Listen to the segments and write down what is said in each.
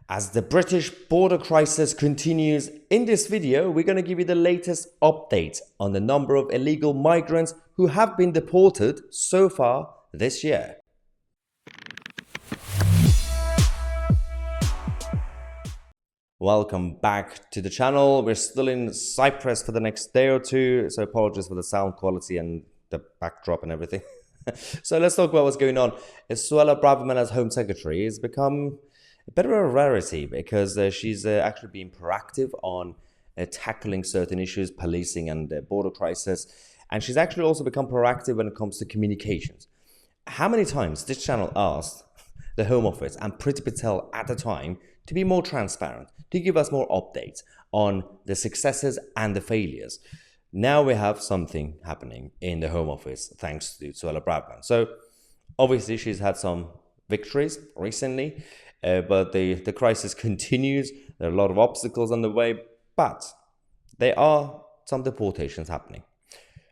As the British border crisis continues, in this video, we're going to give you the latest update on the number of illegal migrants who have been deported so far this year. Welcome back to the channel. We're still in Cyprus for the next day or two, so apologies for the sound quality and the backdrop and everything. So let's talk about what's going on. Suella Braverman as Home Secretary has become a bit of a rarity because she's actually been proactive on tackling certain issues, policing and border crisis. And she's actually also become proactive when it comes to communications. How many times this channel asked the Home Office and Priti Patel at the time to be more transparent, to give us more updates on the successes and the failures? Now we have something happening in the Home Office thanks to Suella Braverman. So obviously she's had some victories recently, but the crisis continues. There are a lot of obstacles on the way, but there are some deportations happening.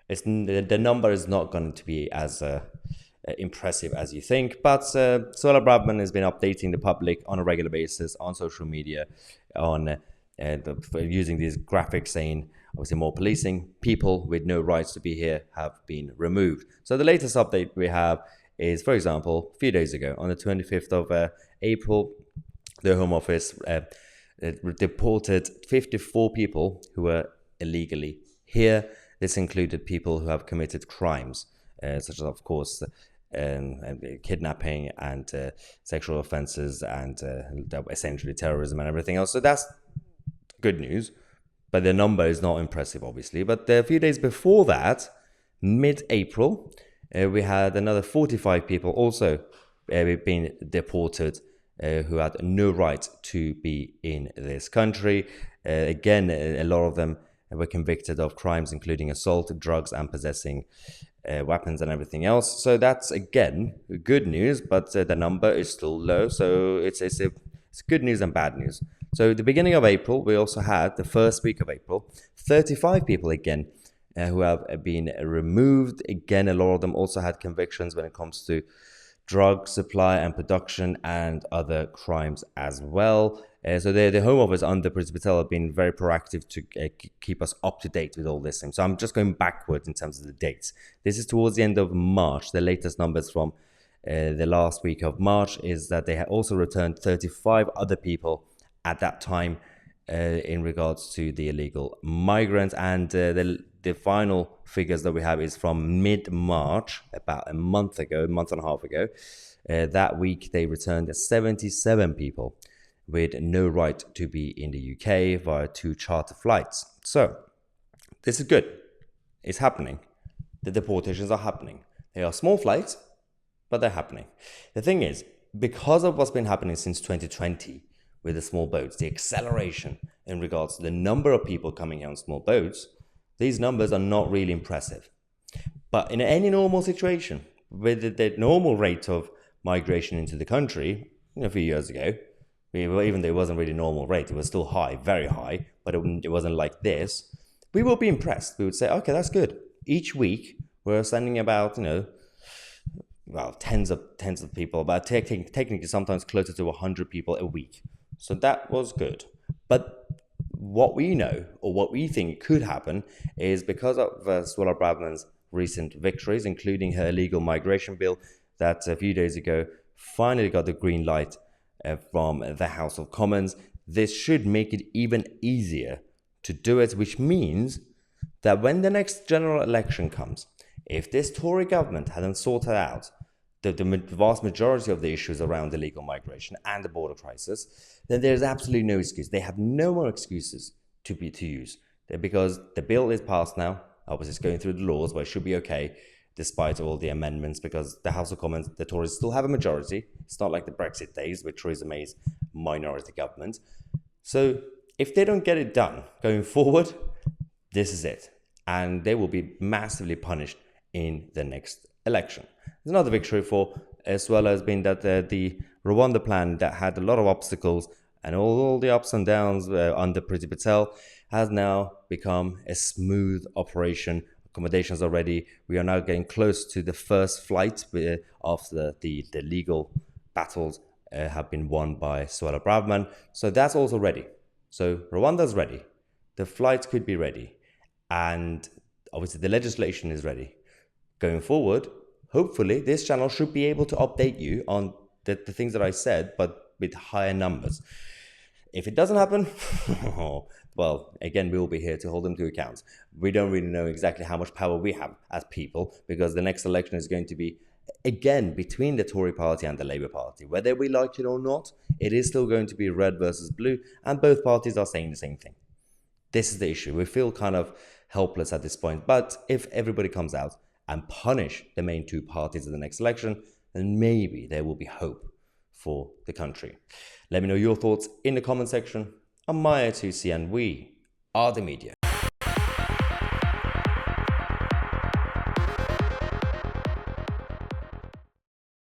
The number is not going to be as impressive as you think, but Suella Braverman has been updating the public on a regular basis on social media, on using these graphics saying, obviously, more policing. People with no rights to be here have been removed. So the latest update we have is, for example, a few days ago, on the 25th of April, the Home Office deported 54 people who were illegally here. This included people who have committed crimes, such as, of course, kidnapping and sexual offenses and essentially terrorism and everything else. So that's good news. But the number is not impressive, obviously. But a few days before that, mid-April, we had another 45 people also being deported who had no right to be in this country. Again, a lot of them were convicted of crimes including assault, drugs, and possessing weapons and everything else. So that's, again, good news, but the number is still low. So it's good news and bad news. So the beginning of April, we also had, the first week of April, 35 people again who have been removed. Again, a lot of them also had convictions when it comes to drug supply and production and other crimes as well. So the Home Office under Priti Patel have been very proactive to keep us up to date with all this thing. So I'm just going backwards in terms of the dates. This is towards the end of March. The latest numbers from the last week of March is that they also returned 35 other people at that time in regards to the illegal migrants. And the final figures that we have is from mid-March, about a month and a half ago. That week, they returned 77 people with no right to be in the UK via 2 charter flights. So this is good. It's happening. The deportations are happening. They are small flights, but they're happening. The thing is, because of what's been happening since 2020, with the small boats, the acceleration in regards to the number of people coming here on small boats, these numbers are not really impressive. But in any normal situation, with the normal rate of migration into the country, a few years ago, even though it wasn't really normal rate, it was still high, very high, but it wasn't like this, we will be impressed. We would say, okay, that's good. Each week, we're sending about, tens of people, but technically sometimes closer to 100 people a week. So that was good. But what we know, or what we think could happen, is because of Suella Braverman's recent victories, including her illegal migration bill that a few days ago finally got the green light from the House of Commons, this should make it even easier to do it, which means that when the next general election comes, if this Tory government hadn't sorted out the vast majority of the issues around illegal migration and the border crisis, then there's absolutely no excuse. They have no more excuses to use. Because the bill is passed now. Obviously, it's going through the laws, but it should be okay, despite all the amendments, because the House of Commons, the Tories still have a majority. It's not like the Brexit days with Theresa May's minority government. So if they don't get it done going forward, this is it. And they will be massively punished in the next election. There's another victory for Suella has been that the Rwanda plan that had a lot of obstacles and all the ups and downs under Priti Patel has now become a smooth operation. Accommodations are ready. We are now getting close to the first flight of the legal battles have been won by Suella Braverman. So that's also ready. So Rwanda's ready. The flights could be ready. And obviously the legislation is ready. Going forward, hopefully this channel should be able to update you on the things that I said, but with higher numbers. If it doesn't happen, well, again, we will be here to hold them to account. We don't really know exactly how much power we have as people, because the next election is going to be, again, between the Tory party and the Labour party. Whether we like it or not, it is still going to be red versus blue, and both parties are saying the same thing. This is the issue. We feel kind of helpless at this point. But if everybody comes out and punish the main two parties in the next election, then maybe there will be hope for the country. Let me know your thoughts in the comment section. I'm Mahyar Tousi, and we are the media.